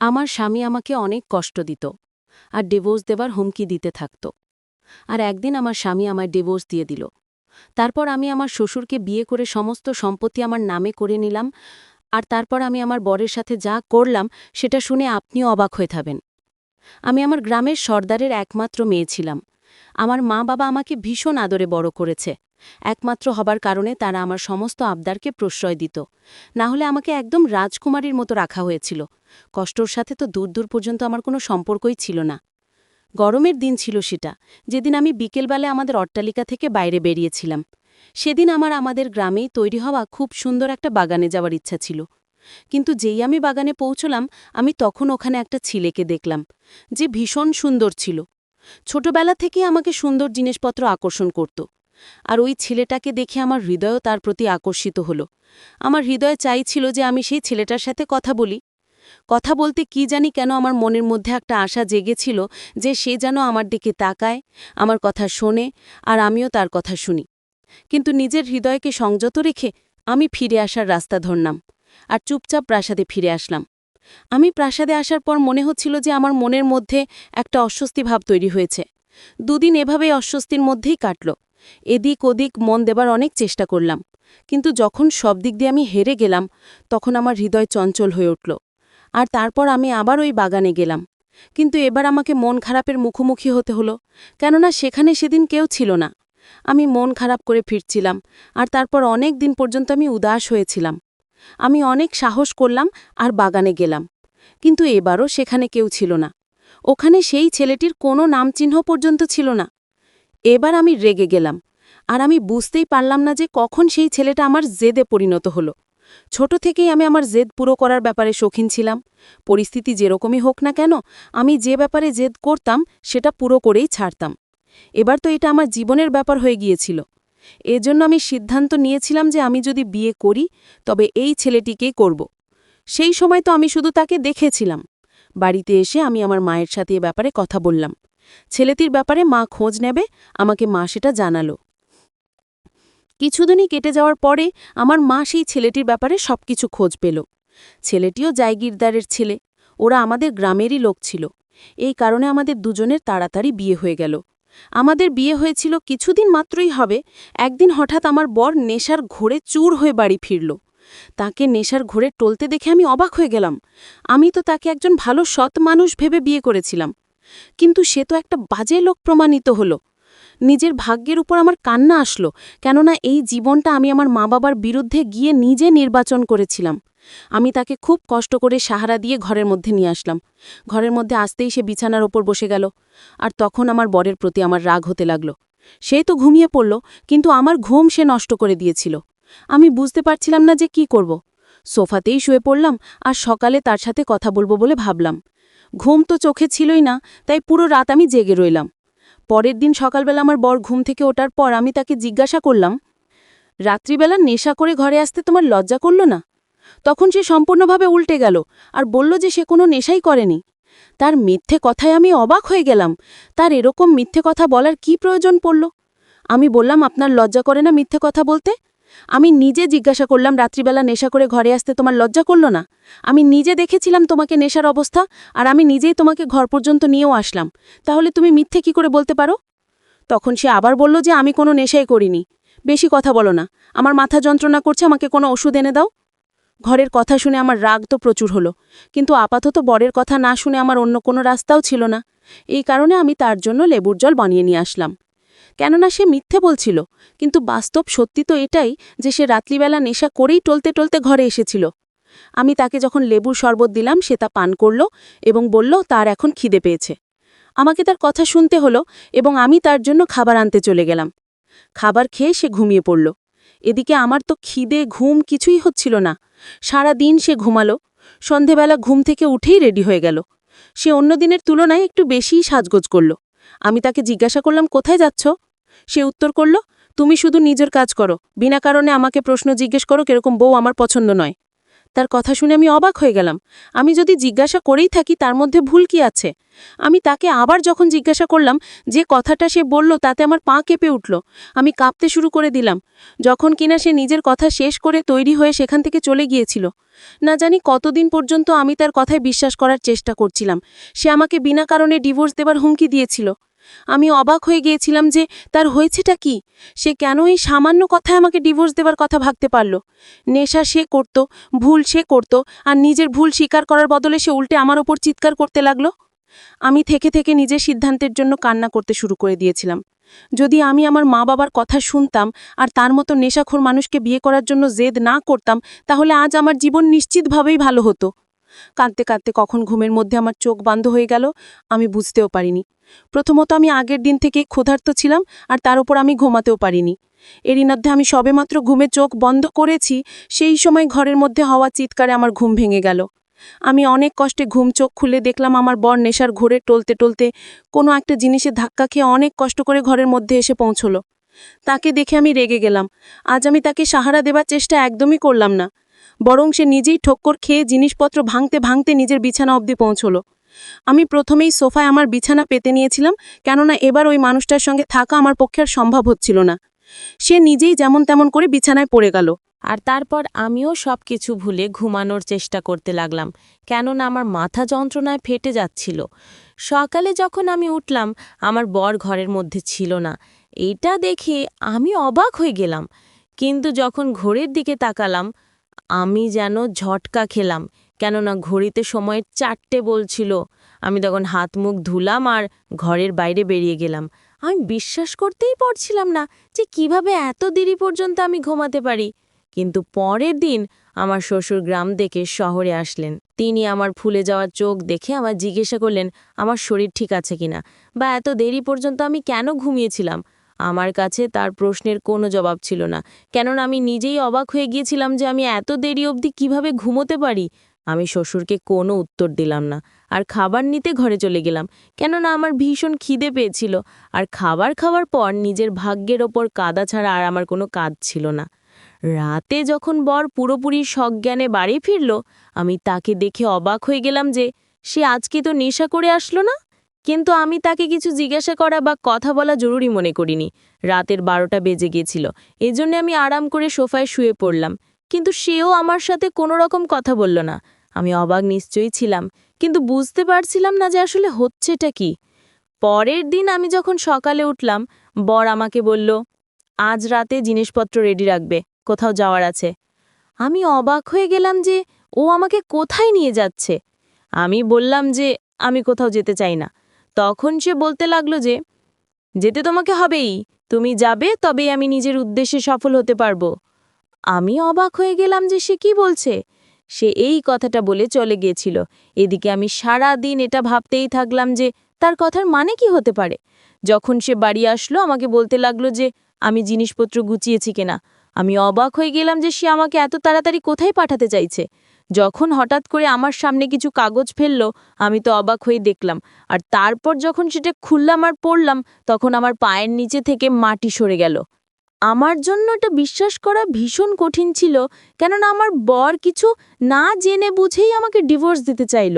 আমার স্বামী আমাকে অনেক কষ্ট দিত আর ডিভোর্স দেবার হুমকি দিতে থাকত। আর একদিন আমার স্বামী আমায় ডিভোর্স দিয়ে দিল। তারপর আমি আমার শ্বশুরকে বিয়ে করে সমস্ত সম্পত্তি আমার নামে করে নিলাম। আর তারপর আমি আমার বরের সাথে যা করলাম সেটা শুনে আপনিও অবাক হয়ে থাকবেন। আমি আমার গ্রামের সর্দারের একমাত্র মেয়ে ছিলাম। আমার মা বাবা আমাকে ভীষণ আদরে বড় করেছে। একমাত্র হবার কারণে তারা আমার সমস্ত আবদারকে প্রশ্রয় দিত। না হলে আমাকে একদম রাজকুমারীর মতো রাখা হয়েছিল। কষ্টর সাথে তো দূর দূর পর্যন্ত আমার কোনো সম্পর্কই ছিল না। গরমের দিন ছিল সেটা, যেদিন আমি বিকেলবেলা আমাদের অট্টালিকা থেকে বাইরে বেরিয়েছিলাম। সেদিন আমাদের গ্রামেই তৈরি হওয়া খুব সুন্দর একটা বাগানে যাওয়ার ইচ্ছা ছিল। কিন্তু যেই আমি বাগানে পৌঁছলাম, আমি তখন ওখানে একটা ছেলেকে দেখলাম, যে ভীষণ সুন্দর ছিল। ছোটবেলা থেকেই আমাকে সুন্দর জিনিসপত্র আকর্ষণ করত। আর ওই ছেলেটাকে দেখে আমার হৃদয়ও তার প্রতি আকর্ষিত হল। আমার হৃদয় চাইছিল যে আমি সেই ছেলেটার সাথে কথা বলি। কথা বলতে কি জানি কেন আমার মনের মধ্যে একটা আশা জেগেছিল যে সে যেন আমার দিকে তাকায়, আমার কথা শোনে, আর আমিও তার কথা শুনি। কিন্তু নিজের হৃদয়কে সংযত রেখে আমি ফিরে আসার রাস্তা ধরলাম আর চুপচাপ প্রাসাদে ফিরে আসলাম। আমি প্রাসাদে আসার পর মনে হচ্ছিল যে আমার মনের মধ্যে একটা অস্বস্তি ভাব তৈরি হয়েছে। দুদিন এভাবেই অস্বস্তির মধ্যেই কাটল। এদিক ওদিক মন দেবার অনেক চেষ্টা করলাম, কিন্তু যখন সব দিক দিয়ে আমি হেরে গেলাম, তখন আমার হৃদয় চঞ্চল হয়ে উঠল। আর তারপর আমি আবার ওই বাগানে গেলাম। কিন্তু এবার আমাকে মন খারাপের মুখোমুখি হতে হলো, কেননা সেখানে সেদিন কেউ ছিল না। আমি মন খারাপ করে ফিরছিলাম, আর তারপর অনেক দিন পর্যন্ত আমি উদাস হয়েছিলাম। আমি অনেক সাহস করলাম আর বাগানে গেলাম, কিন্তু এবারও সেখানে কেউ ছিল না। ওখানে সেই ছেলেটির কোনো নামচিহ্ন পর্যন্ত ছিল না। এবার আমি রেগে গেলাম, আর আমি বুঝতেই পারলাম না যে কখন সেই ছেলেটা আমার জেদে পরিণত হলো। ছোট থেকেই আমি আমার জেদ পুরো করার ব্যাপারে শৌখিন ছিলাম। পরিস্থিতি যেরকমই হোক না কেন, আমি যে ব্যাপারে জেদ করতাম সেটা পুরো করেই ছাড়তাম। এবার তো এটা আমার জীবনের ব্যাপার হয়ে গিয়েছিল। এজন্য আমি সিদ্ধান্ত নিয়েছিলাম যে আমি যদি বিয়ে করি, তবে এই ছেলেটিকেই করব। সেই সময় তো আমি শুধু তাকে দেখেছিলাম। বাড়িতে এসে আমি আমার মায়ের সাথে এ ব্যাপারে কথা বললাম। ছেলেটির ব্যাপারে মা খোঁজ নেবে, আমাকে মা সেটা জানালো। কিছুদিনই কেটে যাওয়ার পরে আমার মা সেই ছেলেটির ব্যাপারে সবকিছু খোঁজ পেল। ছেলেটিও জায়গিরদারের ছেলে। ওরা আমাদের গ্রামেরই লোক ছিল। এই কারণে আমাদের দুজনের তাড়াতাড়ি বিয়ে হয়ে গেল। আমাদের বিয়ে হয়েছিল কিছুদিন মাত্রই হবে। একদিন হঠাৎ আমার বর নেশার ঘোরে চুর হয়ে বাড়ি ফিরল। তাকে নেশার ঘোরে টলতে দেখে আমি অবাক হয়ে গেলাম। আমি তো তাকে একজন ভালো সৎ মানুষ ভেবে বিয়ে করেছিলাম, কিন্তু সে তো একটা বাজে লোক প্রমাণিত হলো। নিজের ভাগ্যের উপর আমার কান্না আসলো, কেননা এই জীবনটা আমি আমার মা বাবার বিরুদ্ধে গিয়ে নিজে নির্বাচন করেছিলাম। আমি তাকে খুব কষ্ট করে সাহারা দিয়ে ঘরের মধ্যে নিয়ে আসলাম। ঘরের মধ্যে আসতেই সে বিছানার ওপর বসে গেল। আর তখন আমার বরের প্রতি আমার রাগ হতে লাগল। সে তো ঘুমিয়ে পড়ল, কিন্তু আমার ঘুম সে নষ্ট করে দিয়েছিল। আমি বুঝতে পারছিলাম না যে কি করব। সোফাতেই শুয়ে পড়লাম আর সকালে তার সাথে কথা বলবো বলে ভাবলাম। ঘুম তো চোখে ছিলই না, তাই পুরো রাত আমি জেগে রইলাম। পরের দিন সকালবেলা আমার বর ঘুম থেকে ওঠার পর আমি তাকে জিজ্ঞাসা করলাম, রাত্রিবেলা নেশা করে ঘরে আসতে তোমার লজ্জা করল না? তখন সে সম্পূর্ণভাবে উল্টে গেল আর বলল যে সে কোনো নেশাই করেনি। তার মিথ্যে কথায় আমি অবাক হয়ে গেলাম। তার এরকম মিথ্যে কথা বলার কি প্রয়োজন পড়ল? আমি বললাম, আপনার লজ্জা করে না মিথ্যে কথা বলতে? আমি নিজে জিজ্ঞাসা করলাম, রাত্রিবেলা নেশা করে ঘরে আসতে তোমার লজ্জা করল না? আমি নিজে দেখেছিলাম তোমাকে নেশার অবস্থা, আর আমি নিজেই তোমাকে ঘর পর্যন্ত নিয়েও আসলাম। তাহলে তুমি মিথ্যে কি করে বলতে পারো? তখন সে আবার বলল যে আমি কোনো নেশাই করিনি। বেশি কথা বলো না, আমার মাথা যন্ত্রণা করছে, আমাকে কোনো ওষুধ এনে দাও। ঘরের কথা শুনে আমার রাগ তো প্রচুর হলো, কিন্তু আপাতত বরের কথা না শুনে আমার অন্য কোনো রাস্তাও ছিল না। এই কারণে আমি তার জন্য লেবুর জল বানিয়ে নিয়ে আসলাম। কেননা সে মিথ্যে বলছিল, কিন্তু বাস্তব সত্যি তো এটাই যে সে রাত্রিবেলা নেশা করেই টলতে টলতে ঘরে এসেছিল। আমি তাকে যখন লেবুর শরবত দিলাম, সে তা পান করল এবং বলল তার এখন খিদে পেয়েছে। আমাকে তার কথা শুনতে হলো এবং আমি তার জন্য খাবার আনতে চলে গেলাম। খাবার খেয়ে সে ঘুমিয়ে পড়ল। এদিকে আমার তো খিদে ঘুম কিছুই হচ্ছিল না। সারা দিন সে ঘুমালো। সন্ধেবেলা ঘুম থেকে উঠেই রেডি হয়ে গেল। সে অন্য দিনের তুলনায় একটু বেশিই সাজগোজ করল। আমি তাকে জিজ্ঞাসা করলাম, কোথায় যাচ্ছ? সে উত্তর করল, তুমি শুধু নিজের কাজ করো, বিনা কারণে আমাকে প্রশ্ন জিজ্ঞেস করো, কিরকম বউ আমার পছন্দ নয়। তার কথা শুনে আমি অবাক হয়ে গেলাম। আমি যদি জিজ্ঞাসা করেই থাকি তার মধ্যে ভুল কি আছে? আমি তাকে আবার যখন জিজ্ঞাসা করলাম, যে কথাটা সে বলল তাতে আমার পা কেঁপে উঠল। আমি কাঁপতে শুরু করে দিলাম। যখন কিনা সে নিজের কথা শেষ করে তৈরি হয়ে সেখান থেকে চলে গিয়েছিল। না জানি কতদিন পর্যন্ত আমি তার কথায় বিশ্বাস করার চেষ্টা করছিলাম। সে আমাকে বিনা কারণে ডিভোর্স দেবার হুমকি দিয়েছিল। আমি অবাক হয়ে গিয়েছিলাম যে তার হয়েছেটা কি? সে কেন এই সামান্য কথায় আমাকে ডিভোর্স দেবার কথা ভাবতে পারল? নেশা সে করত, ভুল সে করত, আর নিজের ভুল স্বীকার করার বদলে সে উল্টে আমার ওপর চিৎকার করতে লাগলো। আমি থেকে থেকে নিজের সিদ্ধান্তের জন্য কান্না করতে শুরু করে দিয়েছিলাম। যদি আমি আমার মা বাবার কথা শুনতাম আর তার মতো নেশাখোর মানুষকে বিয়ে করার জন্য জেদ না করতাম, তাহলে আজ আমার জীবন নিশ্চিতভাবেই ভালো হতো। কাঁদতে কাঁদতে কখন ঘুমের মধ্যে আমার চোখ বন্ধ হয়ে গেল আমি বুঝতেও পারিনি। প্রথমত আমি আগের দিন থেকেই ক্ষুধার্ত ছিলাম, আর তার উপর আমি ঘুমাতেও পারিনি। এরই মধ্যে আমি সবেমাত্র ঘুমে চোখ বন্ধ করেছি, সেই সময় ঘরের মধ্যে হওয়া চিৎকারে আমার ঘুম ভেঙে গেল। আমি অনেক কষ্টে ঘুম চোখ খুলে দেখলাম আমার বর নেশার ঘোরে টলতে টলতে কোনো একটা জিনিসে ধাক্কা খেয়ে অনেক কষ্ট করে ঘরের মধ্যে এসে পৌঁছলো। তাকে দেখে আমি রেগে গেলাম। আজ আমি তাকে সাহারা দেবার চেষ্টা একদমই করলাম না, বরং সে নিজেই ঠক্কর খেয়ে জিনিসপত্র ভাঙতে ভাঙতে নিজের বিছানা অবধি পৌঁছলো। আমি প্রথমেই সোফায় আমার বিছানা পেতে নিয়েছিলাম, কেননা এবার ওই মানুষটার সঙ্গে থাকা আমার পক্ষে আর সম্ভব হচ্ছিল না। সে নিজেই যেমন তেমন করে বিছানায় পড়ে গেল। আর তারপর আমিও সবকিছু ভুলে ঘুমানোর চেষ্টা করতে লাগলাম, কেননা আমার মাথা যন্ত্রণায় ফেটে যাচ্ছিল। সকালে যখন আমি উঠলাম, আমার বর ঘরের মধ্যে ছিল না। এইটা দেখে আমি অবাক হয়ে গেলাম। কিন্তু যখন ঘড়ির দিকে তাকালাম, আমি যেন ঝটকা খেলাম, কেননা ঘড়িতে সময়ের 4টে বলছিল। আমি তখন হাত মুখ ধুলাম আর ঘরের বাইরে বেরিয়ে গেলাম। আমি বিশ্বাস করতেই পারছিলাম না যে কিভাবে এত দেরি পর্যন্ত আমি ঘুমাতে পারি। কিন্তু পরের দিন আমার শ্বশুর গ্রাম থেকে শহরে আসলেন। তিনি আমার ফুলে যাওয়া চোখ দেখে আমার জিজ্ঞাসা করলেন আমার শরীর ঠিক আছে কিনা, বা এত দেরি পর্যন্ত আমি কেন ঘুমিয়েছিলাম। আমার কাছে তার প্রশ্নের কোনো জবাব ছিল না, কেননা আমি নিজেই অবাক হয়ে গিয়েছিলাম যে আমি এত দেরি অবধি কিভাবে ঘুমোতে পারি। আমি শ্বশুরকে কোনো উত্তর দিলাম না, আর খাবার নিতে ঘরে চলে গেলাম, কেননা আমার ভীষণ খিদে পেয়েছিল। আর খাবার খাওয়ার পর নিজের ভাগ্যের ওপর কাঁদা ছাড়া আর আমার কোনো কাজ ছিল না। রাতে যখন বর পুরোপুরি সজ্ঞানে বাড়ি ফিরল, আমি তাকে দেখে অবাক হয়ে গেলাম যে সে আজকে তো নেশা করে আসলো না। কিন্তু আমি তাকে কিছু জিজ্ঞাসা করা বা কথা বলা জরুরি মনে করিনি। রাতের 12টা বেজে গিয়েছিল, এজন্য আমি আরাম করে সোফায় শুয়ে পড়লাম। কিন্তু সেও আমার সাথে কোনো রকম কথা বলল না। আমি অবাক নিশ্চয়ই ছিলাম, কিন্তু বুঝতে পারছিলাম না যে আসলে হচ্ছেটা কি। পরের দিন আমি যখন সকালে উঠলাম, বর আমাকে বলল, আজ রাতে জিনিসপত্র রেডি রাখবে, কোথাও যাওয়ার আছে। আমি অবাক হয়ে গেলাম যে ও আমাকে কোথায় নিয়ে যাচ্ছে। আমি বললাম যে আমি কোথাও যেতে চাই না। তখন সে বলতে লাগলো যে যেতে তোমাকে হবেই, তুমি যাবে তবেই আমি নিজের উদ্দেশ্যে সফল হতে পারবো। আমি অবাক হয়ে গেলাম যে সে কি বলছে। সে এই কথাটা বলে চলে গিয়েছিল। এদিকে আমি সারা দিন এটা ভাবতেই থাকলাম যে তার কথার মানে কি হতে পারে। যখন সে বাড়ি আসলো আমাকে বলতে লাগলো যে আমি জিনিসপত্র গুছিয়েছি কিনা। আমি অবাক হয়ে গেলাম যে সে আমাকে এত তাড়াতাড়ি কোথায় পাঠাতে চাইছে। যখন হঠাৎ করে আমার সামনে কিছু কাগজ ফেললো, আমি তো অবাক হয়ে দেখলাম। আর তারপর যখন সেটা খুললাম আর পড়লাম, তখন আমার পায়ের নিচে থেকে মাটি সরে গেল। আমার জন্য এটা বিশ্বাস করা ভীষণ কঠিন ছিল, কেননা আমার বর কিছু না জেনে বুঝেই আমাকে ডিভোর্স দিতে চাইল।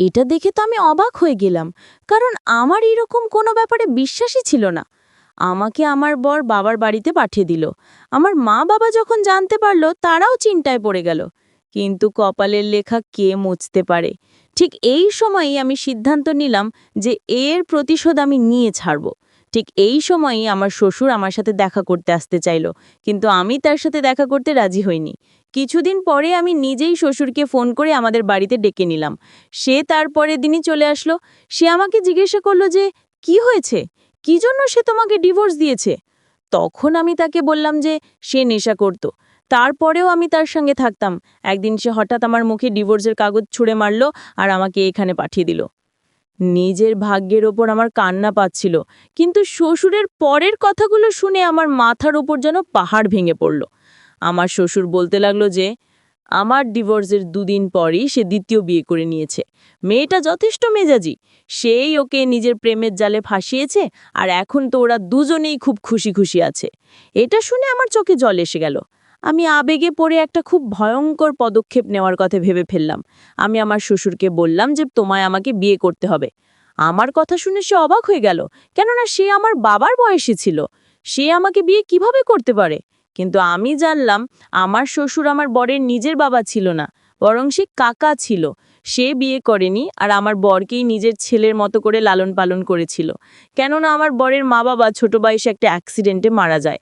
এটা দেখে তো আমি অবাক হয়ে গেলাম, কারণ আমার এরকম কোনো ব্যাপারে বিশ্বাসই ছিল না। আমাকে আমার বর বাবার বাড়িতে পাঠিয়ে দিল। আমার মা বাবা যখন জানতে পারলো, তারাও চিন্তায় পড়ে গেল। কিন্তু কপালের লেখা কে মুছতে পারে। ঠিক এই সময়ই আমি সিদ্ধান্ত নিলাম যে এর প্রতিশোধ আমি নিয়ে ছাড়ব। ঠিক এই সময়ই আমার শ্বশুর আমার সাথে দেখা করতে আসতে চাইল, কিন্তু আমি তার সাথে দেখা করতে রাজি হইনি। কিছুদিন পরে আমি নিজেই শ্বশুরকে ফোন করে আমাদের বাড়িতে ডেকে নিলাম। সে তারপরের দিনই চলে আসলো। সে আমাকে জিজ্ঞাসা করলো যে কি হয়েছে, কি জন্য সে তোমাকে ডিভোর্স দিয়েছে। তখন আমি তাকে বললাম যে সে নেশা করত, তারপরেও আমি তার সঙ্গে থাকতাম। একদিন সে হঠাৎ আমার মুখে ডিভোর্সের কাগজ ছুঁড়ে মারল আর আমাকে এখানে পাঠিয়ে দিল। নিজের ভাগ্যের ওপর আমার কান্না পাচ্ছিল, কিন্তু শ্বশুরের পরের কথাগুলো শুনে আমার মাথার ওপর যেন পাহাড় ভেঙে পড়ল। আমার শ্বশুর বলতে লাগলো যে আমার ডিভোর্সের 2 দিন পরই সে দ্বিতীয় বিয়ে করে নিয়েছে। মেয়েটা যথেষ্ট মেজাজি, সেই ওকে নিজের প্রেমের জালে ফাঁসিয়েছে, আর এখন তো ওরা দুজনেই খুব খুশি খুশি আছে। এটা শুনে আমার চোখে জল এসে গেল। আমি আবেগে পড়ে একটা খুব ভয়ঙ্কর পদক্ষেপ নেওয়ার কথা ভেবে ফেললাম। আমি আমার শ্বশুরকে বললাম যে তোমায় আমাকে বিয়ে করতে হবে। আমার কথা শুনে সে অবাক হয়ে গেল, কেননা সে আমার বাবার বয়সী ছিল। সে আমাকে বিয়ে কিভাবে করতে পারে? কিন্তু আমি জানলাম আমার শ্বশুর আমার বরের নিজের বাবা ছিল না, বরং সে কাকা ছিল। সে বিয়ে করেনি আর আমার বরকেই নিজের ছেলের মতো করে লালন পালন করেছিল, কেননা আমার বরের মা বাবা ছোট বয়সে একটা অ্যাক্সিডেন্টে মারা যায়।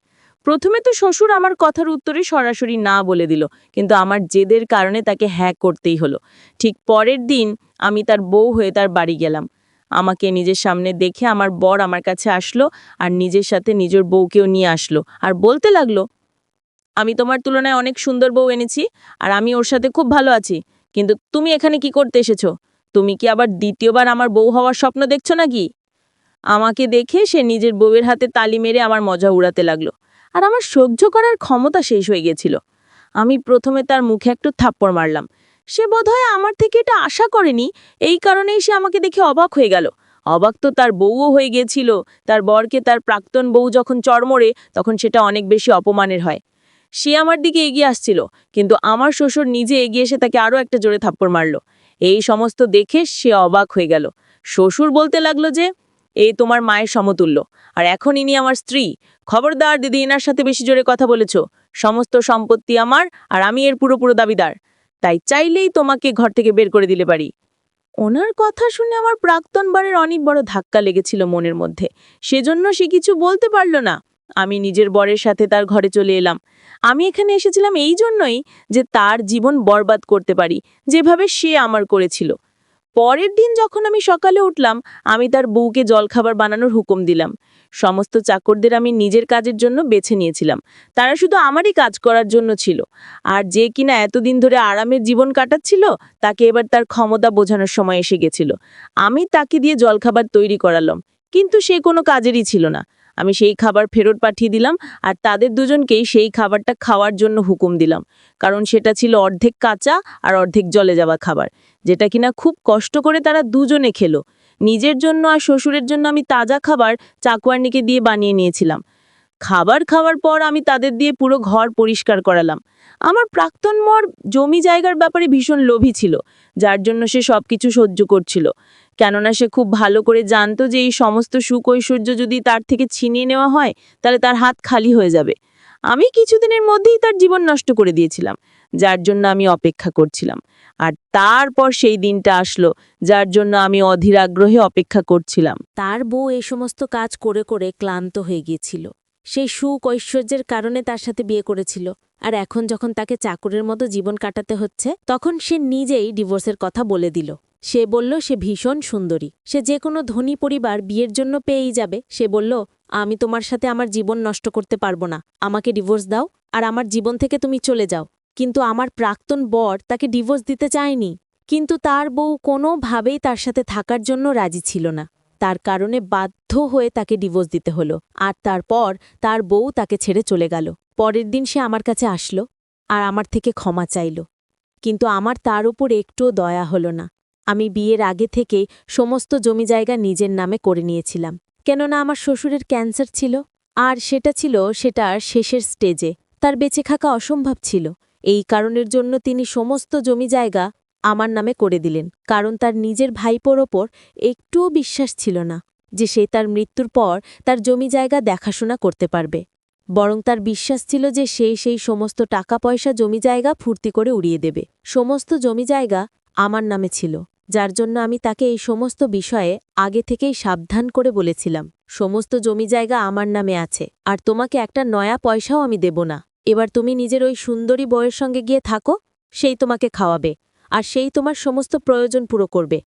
প্রথমে তো শ্বশুর আমার কথার উত্তরে সরাসরি না বলে দিল, কিন্তু আমার জেদের কারণে তাকে হ্যাঁ করতেই হলো। ঠিক পরের দিন আমি তার বউ হয়ে তার বাড়ি গেলাম। আমাকে নিজের সামনে দেখে আমার বর আমার কাছে আসলো আর নিজের সাথে নিজের বউকেও নিয়ে আসলো আর বলতে লাগলো, আমি তোমার তুলনায় অনেক সুন্দর বউ এনেছি আর আমি ওর সাথে খুব ভালো আছি, কিন্তু তুমি এখানে কি করতে এসেছো? তুমি কি আবার দ্বিতীয়বার আমার বউ হওয়ার স্বপ্ন দেখছো নাকি? আমাকে দেখে সে নিজের বউয়ের হাতে তালি মেরে আমার মজা উড়াতে লাগলো, আর আমার সহ্য করার ক্ষমতা শেষ হয়ে গেছিল। আমি প্রথমে তার মুখে একটু থাপ্পড় মারলাম। সে বোধহয় আমার থেকে এটা আশা করেনি, এই কারণেই সে আমাকে দেখে অবাক হয়ে গেল। অবাক তো তার বউও হয়ে গিয়েছিল। তার বরকে তার প্রাক্তন বউ যখন চড়মড়ে, তখন সেটা অনেক বেশি অপমানের হয়। সে আমার দিকে এগিয়ে আসছিল, কিন্তু আমার শ্বশুর নিজে এগিয়ে এসে তাকে আরও একটা জোরে থাপ্পড় মারল। এই সমস্ত দেখে সে অবাক হয়ে গেল। শ্বশুর বলতে লাগলো যে, এই তোমার মায়ের সমতুল্য, আর এখন ইনি আমার স্ত্রী। খবরদার দিদি, এনার সাথে বেশি জোরে কথা বলেছ। সমস্ত সম্পত্তি আমার, আর আমি এর পুরোপুরো দাবিদার। তাই চাইলেই তোমাকে ঘর থেকে বের করে দিলে পারি। ওনার কথা শুনে আমার প্রাক্তন বারের অনেক বড় ধাক্কা লেগেছিল মনের মধ্যে। সেজন্য সে কিছু বলতে পারল না। আমি নিজের বরের সাথে তার ঘরে চলে এলাম। আমি এখানে এসেছিলাম এই জন্যই যে তার জীবন বরবাদ করতে পারি, যেভাবে সে আমার করেছিল। পরের দিন যখন আমি সকালে উঠলাম, আমি তার বউকে জলখাবার বানানোর হুকুম দিলাম। সমস্ত চাকরদের আমি নিজের কাজের জন্য বেছে নিয়েছিলাম। তারা শুধু আমারই কাজ করার জন্য ছিল। আর যে কিনা এতদিন ধরে আরামের জীবন কাটাচ্ছিল, তাকে এবার তার ক্ষমতা বোঝানোর সময় এসে গেছিল। আমি তাকে দিয়ে জলখাবার তৈরি করালাম, কিন্তু সে কোনো কাজেরই ছিল না। আমি সেই খাবার ফেরত পাঠিয়ে দিলাম, আর তাদের দুজনকেই সেই খাবারটা খাওয়ার জন্য হুকুম দিলাম, কারণ সেটা ছিল অর্ধেক কাঁচা আর অর্ধেক জলে যাওয়া খাবার, যেটা কিনা খুব কষ্ট করে তারা দুজনে খেলো। নিজের জন্য আর শ্বশুরের জন্য আমি তাজা খাবার চাকুয়ারনিকে দিয়ে বানিয়ে নিয়েছিলাম। খাবার খাওয়ার পর আমি তাদের দিয়ে পুরো ঘর পরিষ্কার করালাম। আমার প্রাক্তন বর জমি জায়গার ব্যাপারে ভীষণ লোভী ছিল, যার জন্য সে সবকিছু সহ্য করছিল, কেননা সে খুব ভালো করে জানতো যে এই সমস্ত সুখ ঐশ্বর্য যদি তার থেকে ছিনিয়ে নেওয়া হয়, তাহলে তার হাত খালি হয়ে যাবে। আমি কিছুদিনের মধ্যেই তার জীবন নষ্ট করে দিয়েছিলাম, যার জন্য আমি অপেক্ষা করছিলাম। আর তারপর সেই দিনটা আসলো, যার জন্য আমি অধীর আগ্রহে অপেক্ষা করছিলাম। তার বউ এই সমস্ত কাজ করে করে ক্লান্ত হয়ে গিয়েছিল। সেই সুখ ঐশ্বর্যের কারণে তার সাথে বিয়ে করেছিল, আর এখন যখন তাকে চাকরের মতো জীবন কাটাতে হচ্ছে, তখন সে নিজেই ডিভোর্সের কথা বলে দিল। সে বলল সে ভীষণ সুন্দরী, সে যে কোনো ধনী পরিবার বিয়ের জন্য পেয়েই যাবে। সে বলল, আমি তোমার সাথে আমার জীবন নষ্ট করতে পারবো না, আমাকে ডিভোর্স দাও আর আমার জীবন থেকে তুমি চলে যাও। কিন্তু আমার প্রাক্তন বর তাকে ডিভোর্স দিতে চায়নি, কিন্তু তার বউ কোনোভাবেই তার সাথে থাকার জন্য রাজি ছিল না। তার কারণে বাধ্য হয়ে তাকে ডিভোর্স দিতে হলো, আর তারপর তার বউ তাকে ছেড়ে চলে গেল। পরের দিন সে আমার কাছে আসলো আর আমার থেকে ক্ষমা চাইল, কিন্তু আমার তার উপর একটুও দয়া হলো না। আমি বিয়ের আগে থেকেই সমস্ত জমি জায়গা নিজের নামে করে নিয়েছিলাম, কেননা আমার শ্বশুরের ক্যান্সার ছিল, আর সেটা ছিল সেটার শেষের স্টেজে। তার বেঁচে থাকা অসম্ভব ছিল। এই কারণের জন্য তিনি সমস্ত জমি জায়গা আমার নামে করে দিলেন, কারণ তার নিজের ভাইপোর ওপর একটুও বিশ্বাস ছিল না যে সে তার মৃত্যুর পর তার জমি জায়গা দেখাশোনা করতে পারবে। বরং তার বিশ্বাস ছিল যে সে সেই সমস্ত টাকা পয়সা জমি জায়গা ফুর্তি করে উড়িয়ে দেবে। সমস্ত জমি জায়গা আমার নামে ছিল, যার জন্য আমি তাকে এই সমস্ত বিষয়ে আগে থেকেই সাবধান করে বলেছিলাম, সমস্ত জমি জায়গা আমার নামে আছে, আর তোমাকে একটা নয়া পয়সাও আমি দেব না। এবার তুমি নিজের ওই সুন্দরী বউয়ের সঙ্গে গিয়ে থাকো, সেই তোমাকে খাওয়াবে, আর সেই তোমার সমস্ত প্রয়োজন পুরো করবে।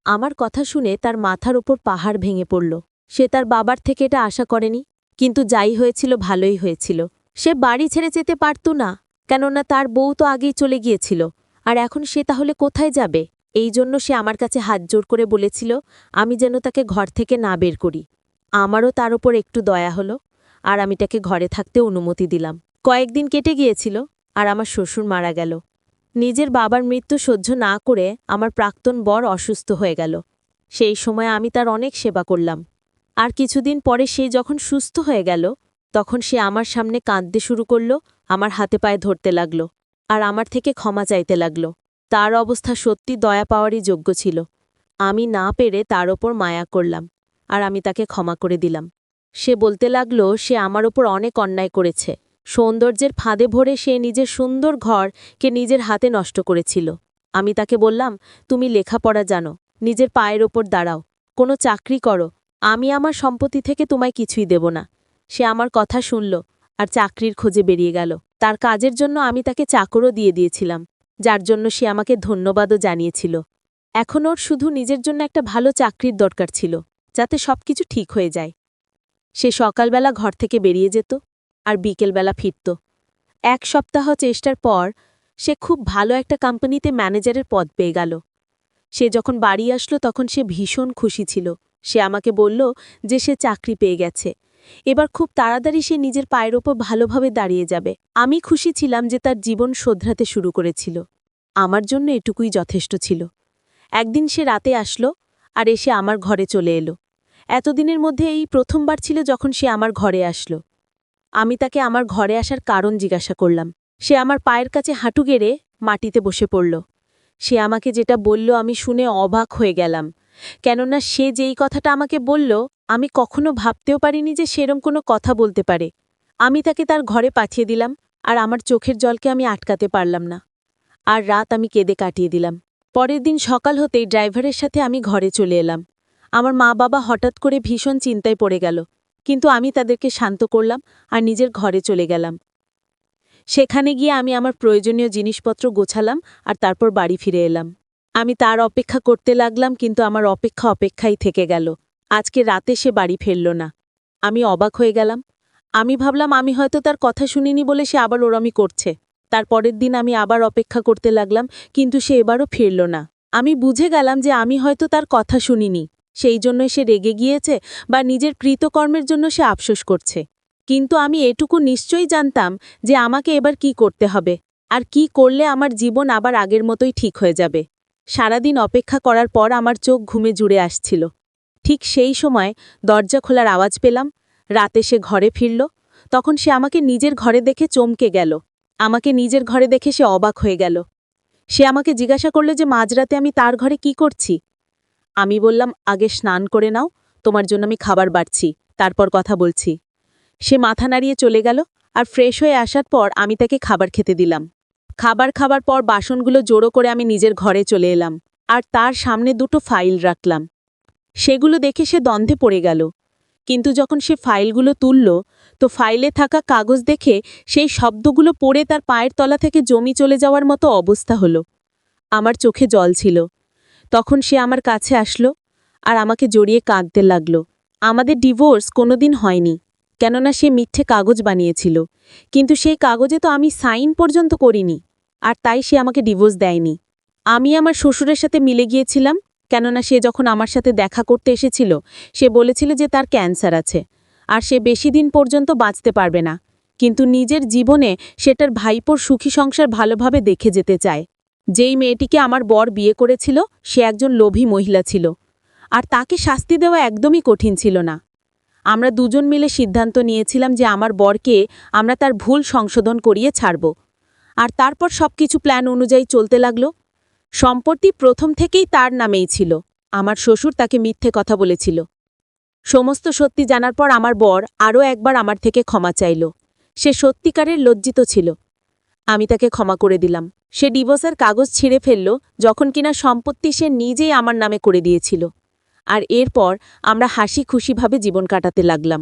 আমার কথা শুনে তার মাথার উপর পাহাড় ভেঙে পড়ল। সে তার বাবার থেকে এটা আশা করেনি, কিন্তু যাই হয়েছিল ভালোই হয়েছিল। সে বাড়ি ছেড়ে যেতে পারত না, কেননা তার বউ তো আগেই চলে গিয়েছিল, আর এখন সে তাহলে কোথায় যাবে? এই জন্য সে আমার কাছে হাত জোর করে বলেছিল আমি যেন তাকে ঘর থেকে না বের করি। আমারও তার ওপর একটু দয়া হলো, আর আমি তাকে ঘরে থাকতে অনুমতি দিলাম। কয়েকদিন কেটে গিয়েছিল, আর আমার শ্বশুর মারা গেল। নিজের বাবার মৃত্যু সহ্য না করে আমার প্রাক্তন বর অসুস্থ হয়ে গেল। সেই সময় আমি তার অনেক সেবা করলাম, আর কিছুদিন পরে সে যখন সুস্থ হয়ে গেল, তখন সে আমার সামনে কাঁদতে শুরু করল, আমার হাতে পায়ে ধরতে লাগল আর আমার থেকে ক্ষমা চাইতে লাগল। তার অবস্থা সত্যি দয়া পাওয়ারই যোগ্য ছিল। আমি না পেরে তার ওপর মায়া করলাম আর আমি তাকে ক্ষমা করে দিলাম। সে বলতে লাগল সে আমার ওপর অনেক অন্যায় করেছে। সৌন্দর্যের ফাঁদে ভরে সে নিজের সুন্দর ঘরকে নিজের হাতে নষ্ট করেছিল। আমি তাকে বললাম, তুমি লেখাপড়া জানো, নিজের পায়ের ওপর দাঁড়াও, কোনো চাকরি করো, আমি আমার সম্পত্তি থেকে তোমায় কিছুই দেব না। সে আমার কথা শুনল আর চাকরির খোঁজে বেরিয়ে গেল। তার কাজের জন্য আমি তাকে চাকরও দিয়ে দিয়েছিলাম, যার জন্য সে আমাকে ধন্যবাদও জানিয়েছিল। এখন ওর শুধু নিজের জন্য একটা ভালো চাকরির দরকার ছিল, যাতে সবকিছু ঠিক হয়ে যায়। সে সকালবেলা ঘর থেকে বেরিয়ে যেত আর বিকেলবেলা ফিরত। 1 সপ্তাহ চেষ্টার পর সে খুব ভালো একটা কোম্পানিতে ম্যানেজারের পদ পেয়ে গেল। সে যখন বাড়ি আসলো তখন সে ভীষণ খুশি ছিল। সে আমাকে বলল যে সে চাকরি পেয়ে গেছে, এবার খুব তাড়াতাড়ি সে নিজের পায়ের ওপর ভালোভাবে দাঁড়িয়ে যাবে। আমি খুশি ছিলাম যে তার জীবন শোধরাতে শুরু করেছিল। আমার জন্য এটুকুই যথেষ্ট ছিল। একদিন সে রাতে আসলো আর এসে আমার ঘরে চলে এলো। এতদিনের মধ্যে এই প্রথমবার ছিল যখন সে আমার ঘরে আসলো। আমি তাকে আমার ঘরে আসার কারণ জিজ্ঞাসা করলাম। সে আমার পায়ের কাছে হাঁটু গেড়ে মাটিতে বসে পড়ল। সে আমাকে যেটা বলল আমি শুনে অবাক হয়ে গেলাম, কেননা সে যেই কথাটা আমাকে বলল আমি কখনো ভাবতেও পারিনি যে সেরম কোনো কথা বলতে পারে। আমি তাকে তার ঘরে পাঠিয়ে দিলাম আর আমার চোখের জলকে আমি আটকাতে পারলাম না। আর রাত আমি কেঁদে কাটিয়ে দিলাম। পরের দিন সকাল হতেই ড্রাইভারের সাথে আমি ঘরে চলে এলাম। আমার মা বাবা হঠাৎ করে ভীষণ চিন্তায় পড়ে গেল, কিন্তু আমি তাদেরকে শান্ত করলাম আর নিজের ঘরে চলে গেলাম। সেখানে গিয়ে আমি আমার প্রয়োজনীয় জিনিসপত্র গোছালাম আর তারপর বাড়ি ফিরে এলাম। আমি তার অপেক্ষা করতে লাগলাম, কিন্তু আমার অপেক্ষা অপেক্ষাই থেকে গেল। আজকে রাতে সে বাড়ি ফিরল না। আমি অবাক হয়ে গেলাম। আমি ভাবলাম আমি হয়তো তার কথা শুনিনি বলে সে আবার ওরমি করছে। তার পরের দিন আমি আবার অপেক্ষা করতে লাগলাম, কিন্তু সে এবারও ফিরল না। আমি বুঝে গেলাম যে আমি হয়তো তার কথা শুনিনি, সেই জন্যই সে রেগে গিয়েছে বা নিজের কৃতকর্মের জন্য সে আফসোস করছে। কিন্তু আমি এটুকু নিশ্চয়ই জানতাম যে আমাকে এবার কি করতে হবে আর কি করলে আমার জীবন আবার আগের মতোই ঠিক হয়ে যাবে। সারাদিন অপেক্ষা করার পর আমার চোখ ঘুমে জুড়ে আসছিল। ঠিক সেই সময় দরজা খোলার আওয়াজ পেলাম। রাতে সে ঘরে ফিরল। তখন সে আমাকে নিজের ঘরে দেখে চমকে গেল। আমাকে নিজের ঘরে দেখে সে অবাক হয়ে গেল। সে আমাকে জিজ্ঞাসা করল যে মাঝরাতে আমি তার ঘরে কি করছি। আমি বললাম, আগে স্নান করে নাও, তোমার জন্য আমি খাবার বাড়ছি, তারপর কথা বলছি। সে মাথা নাড়িয়ে চলে গেল আর ফ্রেশ হয়ে আসার পর আমি তাকে খাবার খেতে দিলাম। খাবার খাবার পর বাসনগুলো জড়ো করে আমি নিজের ঘরে চলে এলাম আর তার সামনে 2টো ফাইল রাখলাম। সেগুলো দেখে সে দ্বন্দ্বে পড়ে গেল, কিন্তু যখন সে ফাইলগুলো তুলল তো ফাইলে থাকা কাগজ দেখে সেই শব্দগুলো পড়ে তার পায়ের তলা থেকে জমি চলে যাওয়ার মতো অবস্থা হলো। আমার চোখে জল ছিল। তখন সে আমার কাছে আসলো আর আমাকে জড়িয়ে কাঁদতে লাগল। আমাদের ডিভোর্স কোনোদিন হয়নি, কেননা সে মিথ্যে কাগজ বানিয়েছিল, কিন্তু সেই কাগজে তো আমি সাইন পর্যন্ত করিনি, আর তাই সে আমাকে ডিভোর্স দেয়নি। আমি আমার শ্বশুরের সাথে মিলে গিয়েছিলাম, কেননা সে যখন আমার সাথে দেখা করতে এসেছিল সে বলেছিল যে তার ক্যান্সার আছে আর সে বেশি দিন পর্যন্ত বাঁচতে পারবে না, কিন্তু নিজের জীবনে সেটার ভাইপোর সুখী সংসার ভালোভাবে দেখে যেতে চায়। যেই মেয়েটিকে আমার বর বিয়ে করেছিল সে একজন লোভী মহিলা ছিল, আর তাকে শাস্তি দেওয়া একদমই কঠিন ছিল না। আমরা দুজন মিলে সিদ্ধান্ত নিয়েছিলাম যে আমার বরকে আমরা তার ভুল সংশোধন করিয়ে ছাড়ব, আর তারপর সবকিছু প্ল্যান অনুযায়ী চলতে লাগল। সম্পত্তি প্রথম থেকেই তার নামেই ছিল। আমার শ্বশুর তাকে মিথ্যে কথা বলেছিল। সমস্ত সত্যি জানার পর আমার বর আরও একবার আমার থেকে ক্ষমা চাইল। সে সত্যিকারের লজ্জিত ছিল। আমি তাকে ক্ষমা করে দিলাম। সে ডিভোর্সের কাগজ ছিঁড়ে ফেলল, যখন কিনা সম্পত্তি সে নিজেই আমার নামে করে দিয়েছিল। আর এরপর আমরা হাসি খুশিভাবে জীবন কাটাতে লাগলাম।